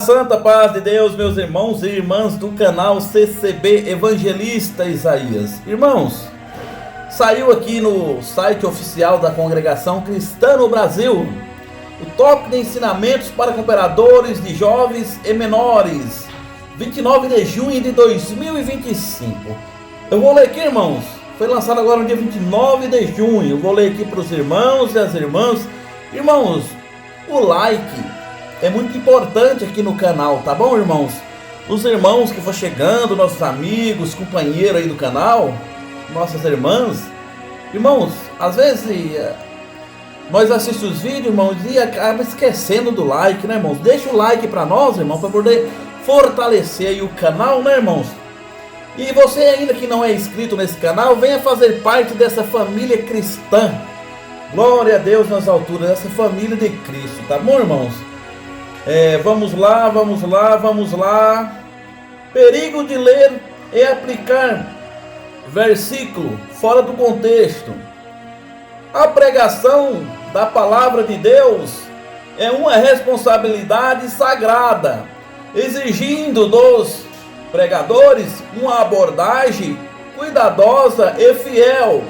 Santa paz de Deus, meus irmãos e irmãs do canal CCB Evangelista Isaías. Irmãos, saiu aqui no site oficial da Congregação Cristã no Brasil o tópico de ensinamentos para cooperadores de jovens e menores, 29 de junho de 2025. Eu vou ler aqui, irmãos. Foi lançado agora no dia 29 de junho. Eu vou ler aqui para os irmãos e as irmãs. Irmãos, o like é muito importante aqui no canal, tá bom, irmãos? Os irmãos que for chegando, nossos amigos, companheiros aí do canal, nossas irmãs. Irmãos, às vezes nós assistimos os vídeos, irmãos, e acaba esquecendo do like, né, irmãos? Deixa o like para nós, irmãos, para poder fortalecer aí o canal, né, irmãos? E você ainda que não é inscrito nesse canal, venha fazer parte dessa família cristã. Glória a Deus nas alturas, essa família de Cristo, tá bom, irmãos? Vamos lá. Perigo de ler e aplicar versículo fora do contexto. A pregação da palavra de Deus é uma responsabilidade sagrada, exigindo dos pregadores uma abordagem cuidadosa e fiel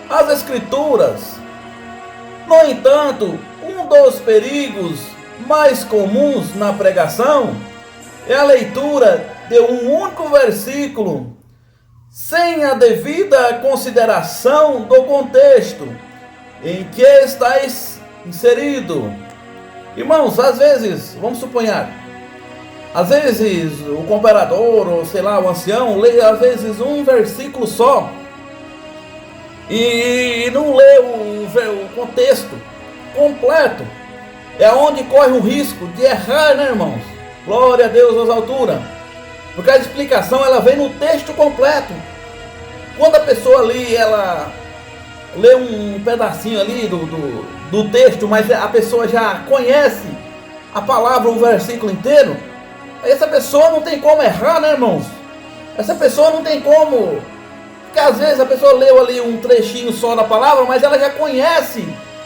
às Escrituras. No entanto, um dos perigos mais comuns na pregação é a leitura de um único versículo sem a devida consideração do contexto em que está inserido. Irmãos, às vezes, vamos suponhar, às vezes o cooperador, ou sei lá, o ancião, lê às vezes um versículo só e não lê o contexto completo. É onde corre o risco de errar, né, irmãos? Glória a Deus nas alturas. Porque a explicação, ela vem no texto completo. Quando a pessoa ali, ela lê um pedacinho ali do texto, mas a pessoa já conhece a palavra, o versículo inteiro, essa pessoa não tem como errar, né, irmãos? Essa pessoa não tem como... Porque às vezes a pessoa leu ali um trechinho só da palavra, mas ela já conhece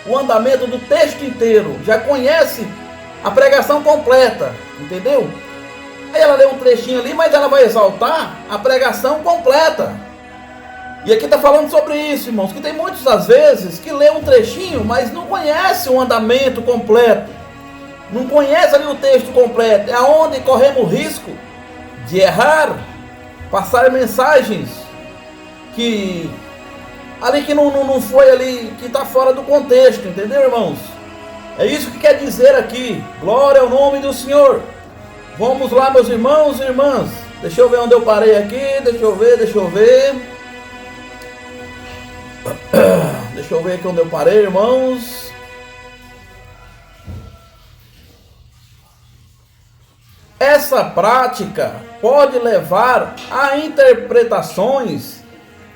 o andamento do texto inteiro, já conhece a pregação completa, entendeu? Aí ela lê um trechinho ali, mas ela vai exaltar a pregação completa. E aqui está falando sobre isso, irmãos, que tem muitos, às vezes, que lê um trechinho, mas não conhece o andamento completo, não conhece ali o texto completo. É onde corremos o risco de errar, passar mensagens que não foi ali, que está fora do contexto, entendeu, irmãos? É isso que quer dizer aqui. Glória ao nome do Senhor. Vamos lá, meus irmãos e irmãs. Deixa eu ver onde eu parei aqui. Deixa eu ver. Deixa eu ver aqui onde eu parei, irmãos. Essa prática pode levar a interpretações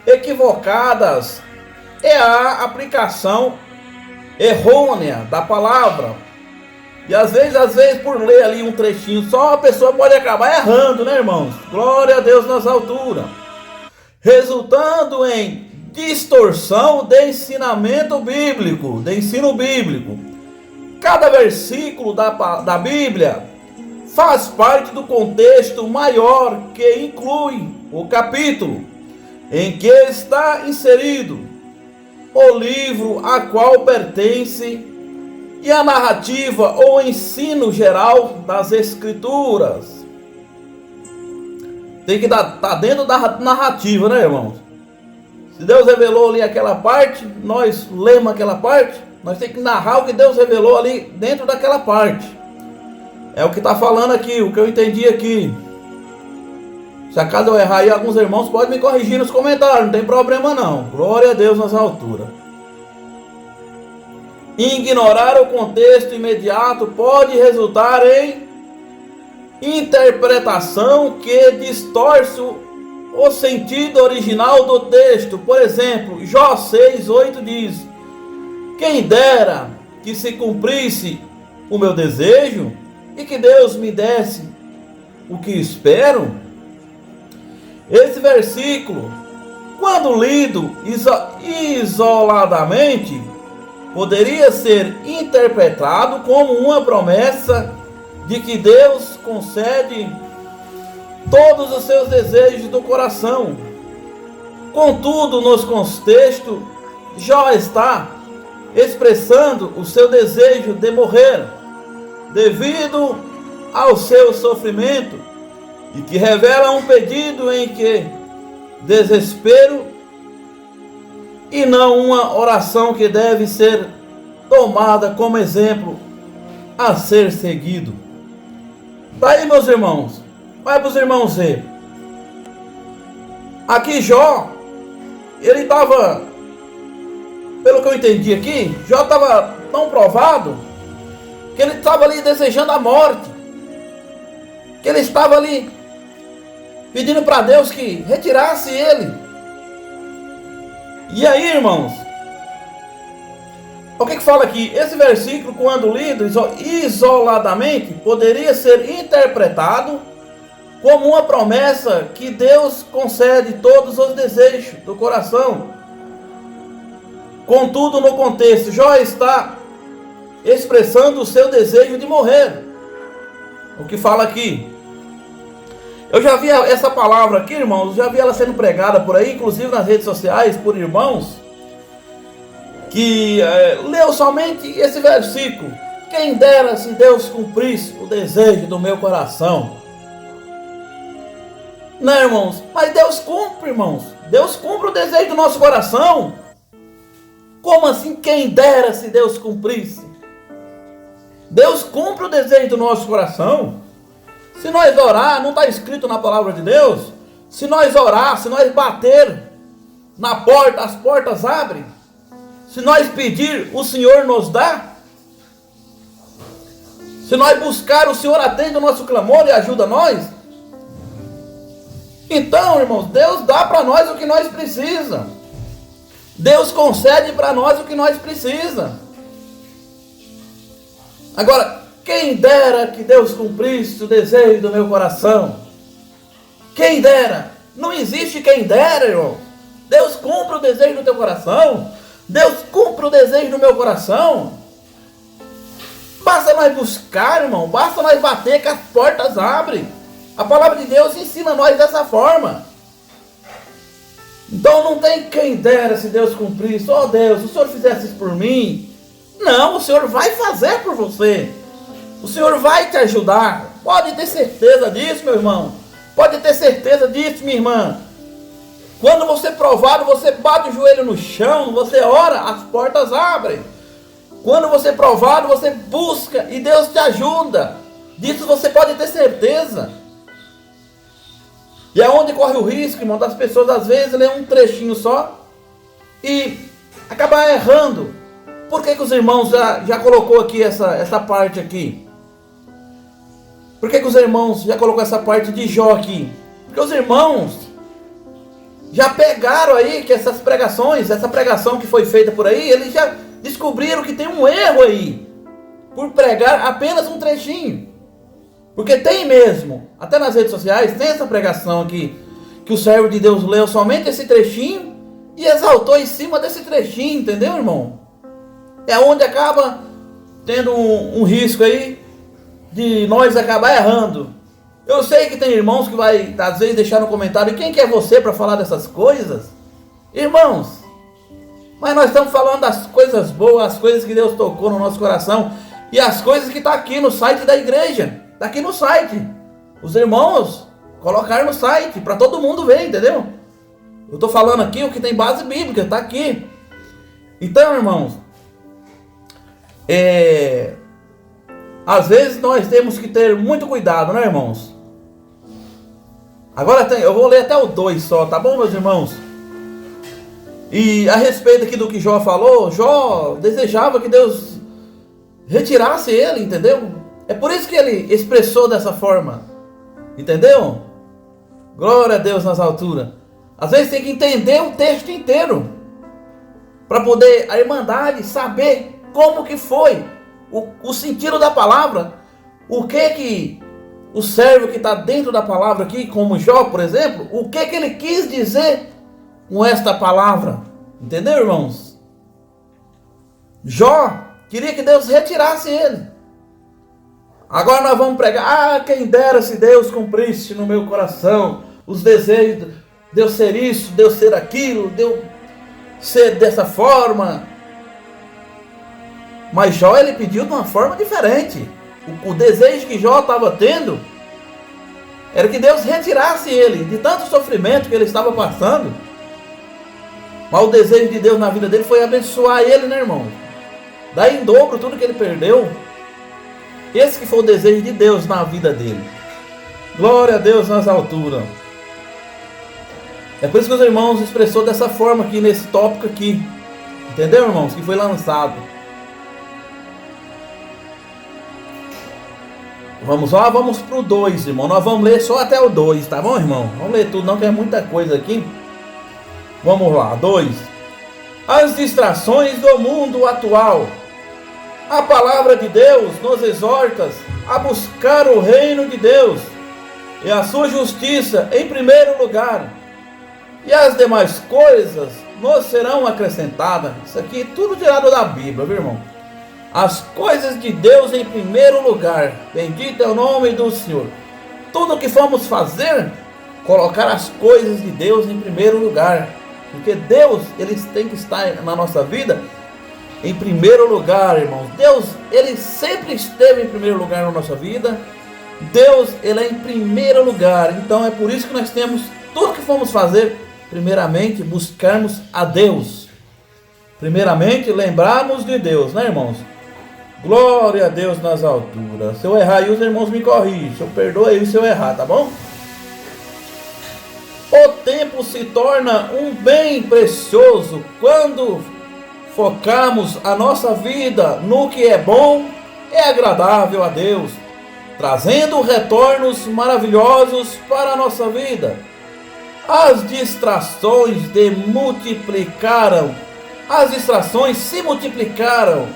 equivocadas e a aplicação errônea da palavra. E às vezes por ler ali um trechinho só, a pessoa pode acabar errando, né, irmãos? Glória a Deus nas alturas, resultando em distorção de ensinamento bíblico, de ensino bíblico. Cada versículo da Bíblia faz parte do contexto maior que inclui o capítulo em que está inserido, o livro a qual pertence e a narrativa ou ensino geral das Escrituras. Tem que estar dentro da narrativa, né, irmãos? Se Deus revelou ali aquela parte, nós lemos aquela parte, nós temos que narrar o que Deus revelou ali dentro daquela parte. É o que está falando aqui, o que eu entendi aqui. Se acaso eu errar aí, alguns irmãos podem me corrigir nos comentários, não tem problema não. Glória a Deus nas alturas. Ignorar o contexto imediato pode resultar em interpretação que distorce o sentido original do texto. Por exemplo, Jó 6:8 diz: quem dera que se cumprisse o meu desejo e que Deus me desse o que espero. Esse versículo, quando lido isoladamente, poderia ser interpretado como uma promessa de que Deus concede todos os seus desejos do coração. Contudo, nos contextos, Jó está expressando o seu desejo de morrer, devido ao seu sofrimento, e que revela um pedido em que desespero e não uma oração que deve ser tomada como exemplo a ser seguido. Daí, meus irmãos, vai para os irmãos ver. Aqui Jó, ele estava, pelo que eu entendi aqui, Jó estava tão provado que ele estava ali desejando a morte, que ele estava ali pedindo para Deus que retirasse ele. E aí, irmãos, o que fala aqui? Esse versículo, quando lido isoladamente, poderia ser interpretado como uma promessa que Deus concede todos os desejos do coração. Contudo, no contexto, Jó está expressando o seu desejo de morrer. O que fala aqui? Eu já vi essa palavra aqui, irmãos, já vi ela sendo pregada por aí, inclusive nas redes sociais, por irmãos que leu somente esse versículo. Quem dera se Deus cumprisse o desejo do meu coração. Não, irmãos, mas Deus cumpre, irmãos. Deus cumpre o desejo do nosso coração. Como assim, quem dera se Deus cumprisse? Deus cumpre o desejo do nosso coração. Se nós orar, não está escrito na palavra de Deus? Se nós orar, se nós bater na porta, as portas abrem. Se nós pedir, o Senhor nos dá. Se nós buscar, o Senhor atende o nosso clamor e ajuda nós. Então, irmãos, Deus dá para nós o que nós precisamos. Deus concede para nós o que nós precisamos. Agora, quem dera que Deus cumprisse o desejo do meu coração. Quem dera. Não existe quem dera, irmão. Deus cumpre o desejo do teu coração. Deus cumpre o desejo do meu coração. Basta nós buscar, irmão. Basta nós bater que as portas abrem. A palavra de Deus ensina nós dessa forma. Então não tem quem dera se Deus cumprisse. Oh Deus, se o Senhor fizesse isso por mim. Não, o Senhor vai fazer por você. O Senhor vai te ajudar. Pode ter certeza disso, meu irmão. Pode ter certeza disso, minha irmã. Quando você é provado, você bate o joelho no chão, você ora, as portas abrem. Quando você é provado, você busca e Deus te ajuda. Disso você pode ter certeza. E é onde corre o risco, irmão, das pessoas às vezes lerem um trechinho só e acabar errando. Por que os irmãos já colocou aqui essa parte aqui? Por que os irmãos já colocou essa parte de Jó aqui? Porque os irmãos já pegaram aí que essas pregações, essa pregação que foi feita por aí, eles já descobriram que tem um erro aí, por pregar apenas um trechinho. Porque tem mesmo, até nas redes sociais, tem essa pregação aqui, que o servo de Deus leu somente esse trechinho e exaltou em cima desse trechinho, entendeu, irmão? É onde acaba tendo um risco aí de nós acabar errando. Eu sei que tem irmãos que vai, às vezes, deixar no comentário, quem que é você para falar dessas coisas? Irmãos, mas nós estamos falando das coisas boas, as coisas que Deus tocou no nosso coração, e as coisas que estão aqui no site da igreja, está aqui no site. Os irmãos colocaram no site, para todo mundo ver, entendeu? Eu estou falando aqui o que tem base bíblica, está aqui. Então, irmãos, às vezes nós temos que ter muito cuidado, né, irmãos? Agora eu vou ler até o 2 só, tá bom, meus irmãos? E a respeito aqui do que Jó falou, Jó desejava que Deus retirasse ele, entendeu? É por isso que ele expressou dessa forma, entendeu? Glória a Deus nas alturas. Às vezes tem que entender o texto inteiro, para poder a irmandade saber como que foi o sentido da palavra, o que o servo que está dentro da palavra aqui, como Jó, por exemplo, o que ele quis dizer com esta palavra, entendeu, irmãos? Jó queria que Deus retirasse ele. Agora nós vamos pregar, quem dera se Deus cumprisse no meu coração os desejos, Deus ser isso, Deus ser aquilo, Deus ser dessa forma. Mas Jó, ele pediu de uma forma diferente. O desejo que Jó estava tendo era que Deus retirasse ele de tanto sofrimento que ele estava passando. Mas o desejo de Deus na vida dele foi abençoar ele, né, irmão? Dar em dobro tudo que ele perdeu. Esse que foi o desejo de Deus na vida dele. Glória a Deus nas alturas. É por isso que os irmãos expressou dessa forma aqui nesse tópico aqui. Entendeu, irmãos? Que foi lançado. Vamos lá, vamos pro 2, irmão. Nós vamos ler só até o 2, tá bom, irmão? Vamos ler tudo, não, que é muita coisa aqui. Vamos lá, 2. As distrações do mundo atual. A palavra de Deus nos exorta a buscar o reino de Deus e a sua justiça em primeiro lugar. E as demais coisas nos serão acrescentadas. Isso aqui é tudo tirado da Bíblia, viu, irmão? As coisas de Deus em primeiro lugar. Bendito é o nome do Senhor. Tudo o que formos fazer, colocar as coisas de Deus em primeiro lugar. Porque Deus, ele tem que estar na nossa vida em primeiro lugar, irmãos. Deus, ele sempre esteve em primeiro lugar na nossa vida. Deus, ele é em primeiro lugar. Então é por isso que nós temos tudo que formos fazer, primeiramente buscarmos a Deus. Primeiramente lembrarmos de Deus, né, irmãos? Glória a Deus nas alturas. Se eu errar aí, os irmãos me corrigem. Eu perdoo aí se eu errar, tá bom? O tempo se torna um bem precioso quando focamos a nossa vida no que é bom e agradável a Deus, trazendo retornos maravilhosos para a nossa vida. As distrações se multiplicaram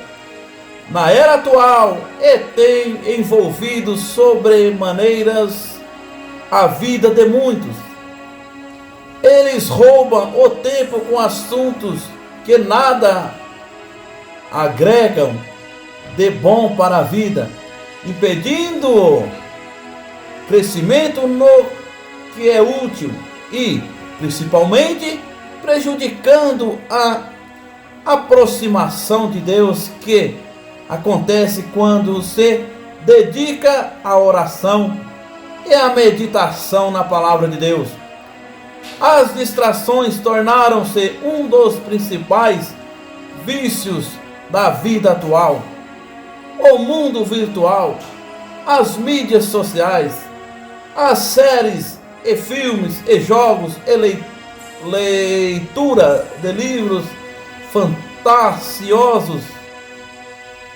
na era atual e têm envolvido sobremaneiras a vida de muitos. Eles roubam o tempo com assuntos que nada agregam de bom para a vida, impedindo o crescimento no que é útil e, principalmente, prejudicando a aproximação de Deus que acontece quando se dedica à oração e à meditação na palavra de Deus. As distrações tornaram-se um dos principais vícios da vida atual. O mundo virtual, as mídias sociais, as séries e filmes e jogos e leitura de livros fantasiosos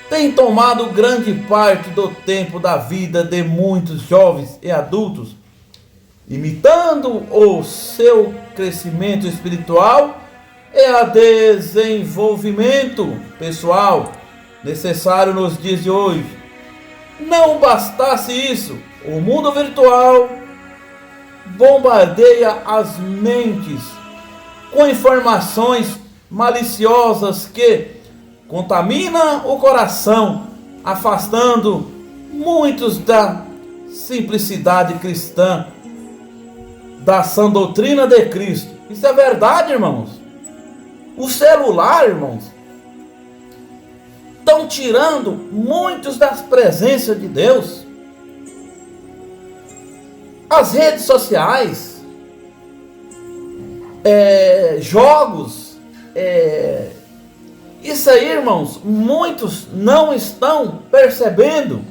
têm tomado grande parte do tempo da vida de muitos jovens e adultos, imitando o seu crescimento espiritual e a desenvolvimento pessoal necessário nos dias de hoje. Não bastasse isso, o mundo virtual bombardeia as mentes com informações maliciosas que contaminam o coração, afastando muitos da simplicidade cristã, da sã doutrina de Cristo. Isso é verdade, irmãos. O celular, irmãos, estão tirando muitos das presenças de Deus. As redes sociais, jogos, isso aí, irmãos, muitos não estão percebendo.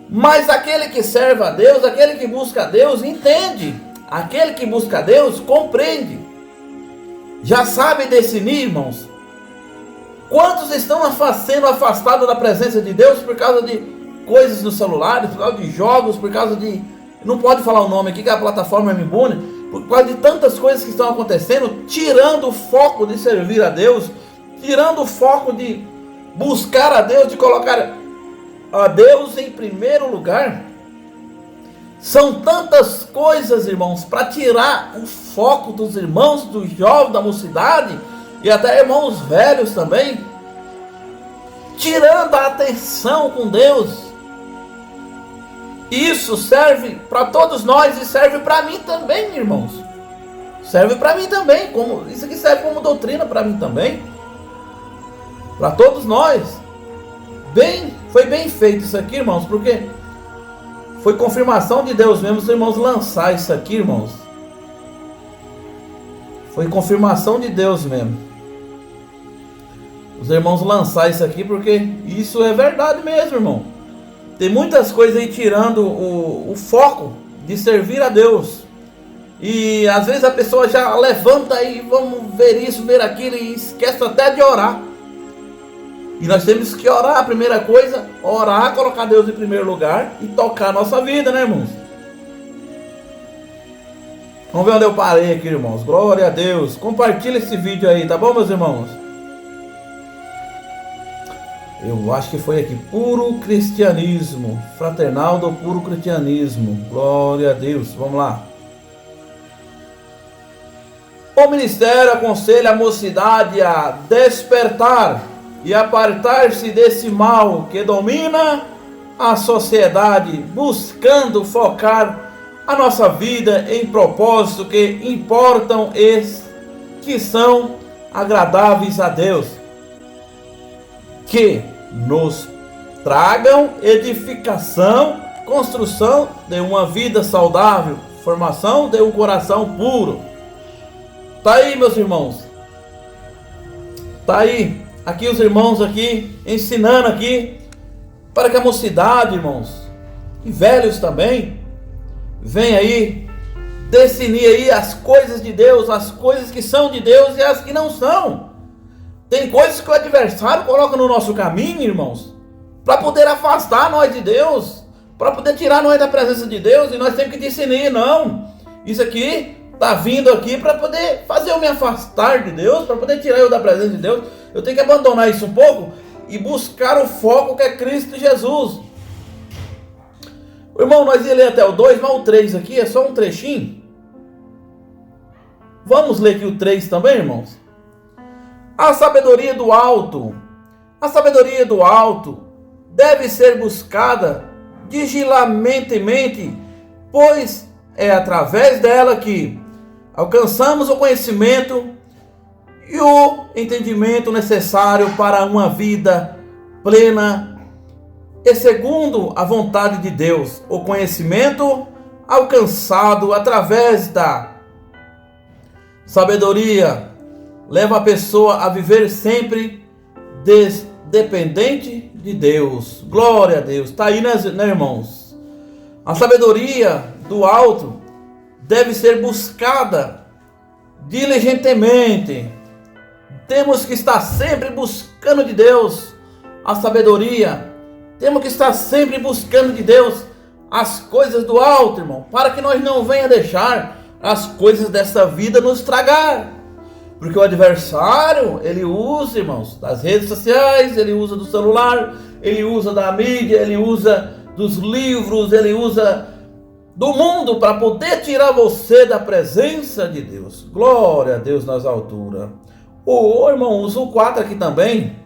Mas aquele que serve a Deus, aquele que busca a Deus, entende. Aquele que busca a Deus, compreende. Já sabe discernir, irmãos. Quantos estão sendo afastados da presença de Deus por causa de coisas no celular, por causa de jogos, por causa de... Não pode falar o nome aqui, que a plataforma é imbune. Por causa de tantas coisas que estão acontecendo, tirando o foco de servir a Deus, tirando o foco de buscar a Deus, de colocar a Deus em primeiro lugar. São tantas coisas, irmãos, para tirar o foco dos irmãos, dos jovens, da mocidade e até irmãos velhos também, tirando a atenção com Deus. Isso serve para todos nós e serve para mim também, irmãos. Serve para mim também, isso aqui serve como doutrina para mim também. Para todos nós. Foi bem feito isso aqui, irmãos, porque foi confirmação de Deus mesmo os irmãos lançar isso aqui, irmãos. Foi confirmação de Deus mesmo. Os irmãos lançar isso aqui, porque isso é verdade mesmo, irmão. Tem muitas coisas aí tirando o foco de servir a Deus. E às vezes a pessoa já levanta e vamos ver isso, ver aquilo e esquece até de orar. E nós temos que orar, a primeira coisa, orar, colocar Deus em primeiro lugar e tocar a nossa vida, né, irmãos? Vamos ver onde eu parei aqui, irmãos. Glória a Deus. Compartilha esse vídeo aí, tá bom, meus irmãos? Eu acho que foi aqui, puro cristianismo, fraternal do puro cristianismo. Glória a Deus. Vamos lá. O ministério aconselha a mocidade a despertar e apartar-se desse mal que domina a sociedade, buscando focar a nossa vida em propósitos que importam e que são agradáveis a Deus, que nos tragam edificação, construção de uma vida saudável, formação de um coração puro. Tá aí, meus irmãos. Tá aí. Aqui os irmãos aqui ensinando aqui para que a mocidade, irmãos, e velhos também, vem aí definir aí as coisas de Deus, as coisas que são de Deus e as que não são. Tem coisas que o adversário coloca no nosso caminho, irmãos, para poder afastar nós de Deus, para poder tirar nós da presença de Deus, e nós temos que discernir. Não, isso aqui está vindo aqui para poder fazer eu me afastar de Deus, para poder tirar eu da presença de Deus. Eu tenho que abandonar isso um pouco e buscar o foco que é Cristo Jesus. Irmão, nós ia ler até o 2, mas o 3 aqui é só um trechinho. Vamos ler aqui o 3 também, irmãos? A sabedoria do alto. A sabedoria do alto deve ser buscada diligentemente, pois é através dela que alcançamos o conhecimento e o entendimento necessário para uma vida plena e segundo a vontade de Deus. O conhecimento alcançado através da sabedoria leva a pessoa a viver sempre dependente de Deus. Glória a Deus. Está aí, né, irmãos? A sabedoria do alto deve ser buscada diligentemente. Temos que estar sempre buscando de Deus a sabedoria. Temos que estar sempre buscando de Deus as coisas do alto, irmão, para que nós não venha deixar as coisas dessa vida nos tragar. Porque o adversário, ele usa, irmãos, das redes sociais, ele usa do celular, ele usa da mídia, ele usa dos livros, ele usa do mundo para poder tirar você da presença de Deus. Glória a Deus nas alturas. Irmãos, o 4 aqui também,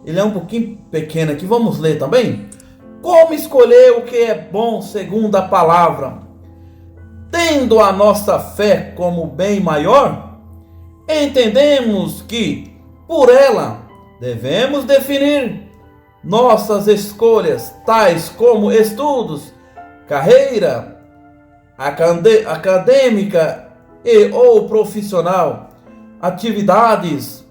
ele é um pouquinho pequeno aqui, vamos ler também. Como escolher o que é bom segundo a palavra? Tendo a nossa fé como bem maior, entendemos que, por ela, devemos definir nossas escolhas, tais como estudos, carreira acadêmica e ou profissional, atividades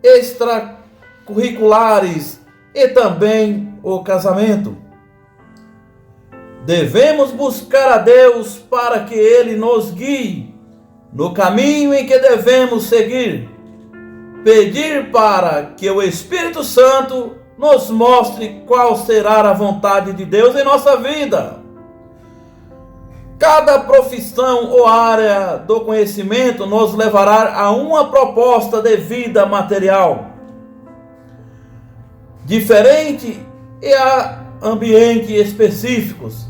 extracurriculares e também o casamento. Devemos buscar a Deus para que Ele nos guie no caminho em que devemos seguir. Pedir para que o Espírito Santo nos mostre qual será a vontade de Deus em nossa vida. Cada profissão ou área do conhecimento nos levará a uma proposta de vida material diferente e a ambientes específicos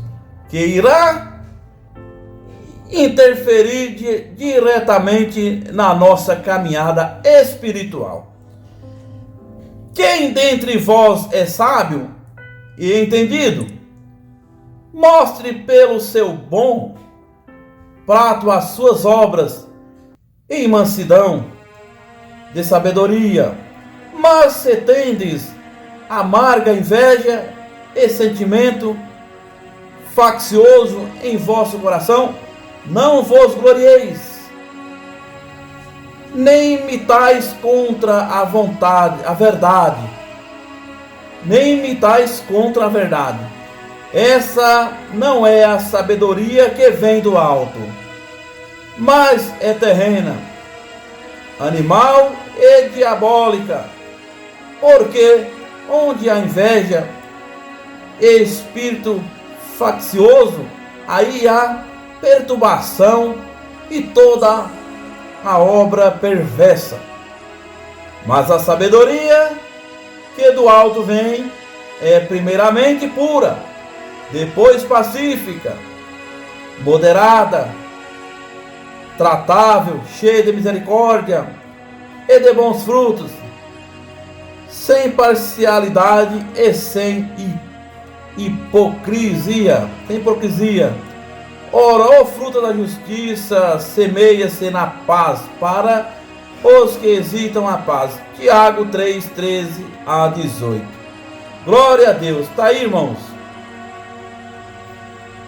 que irá interferir diretamente na nossa caminhada espiritual. Quem dentre vós é sábio e entendido? Mostre pelo seu bom prato as suas obras em mansidão de sabedoria. Mas se tendes amarga inveja e sentimento faccioso em vosso coração, não vos glorieis, nem imitais contra a vontade, a verdade, nem imitais contra a verdade. Essa não é a sabedoria que vem do alto, mas é terrena, animal e diabólica, porque onde há inveja e espírito faccioso, aí há perturbação e toda a obra perversa. Mas a sabedoria que do alto vem é primeiramente pura, depois pacífica, moderada, tratável, cheia de misericórdia e de bons frutos, sem parcialidade e sem hipocrisia. Ora, o fruto da justiça semeia-se na paz para os que hesitam a paz. Tiago 3:13-18. Glória a Deus. Está aí, irmãos.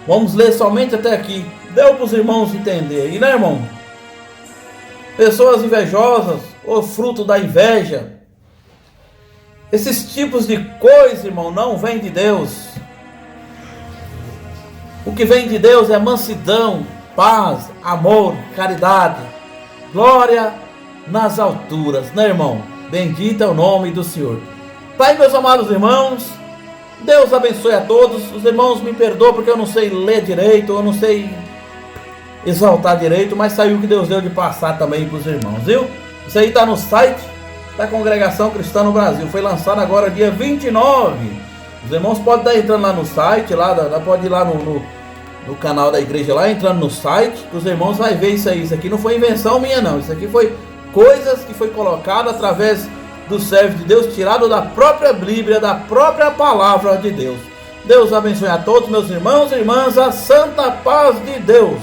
Vamos ler somente até aqui. Deu para os irmãos entender. E, né, irmão? Pessoas invejosas, o fruto da inveja. Esses tipos de coisa, irmão, não vem de Deus. O que vem de Deus é mansidão, paz, amor, caridade, glória nas alturas, né, irmão? Bendito é o nome do Senhor. Tá aí, meus amados irmãos. Deus abençoe a todos. Os irmãos me perdoam porque eu não sei ler direito, eu não sei exaltar direito, mas saiu o que Deus deu de passar também para os irmãos, viu? Isso aí está no site da Congregação Cristã no Brasil. Foi lançado agora dia 29. Os irmãos podem estar entrando lá no site, pode ir lá no canal da igreja lá, entrando no site, que os irmãos vão ver isso aí. Isso aqui não foi invenção minha não, isso aqui foi coisas que foi colocado através do servo de Deus, tirado da própria Bíblia, da própria palavra de Deus. Deus abençoe a todos, meus irmãos e irmãs, a santa paz de Deus.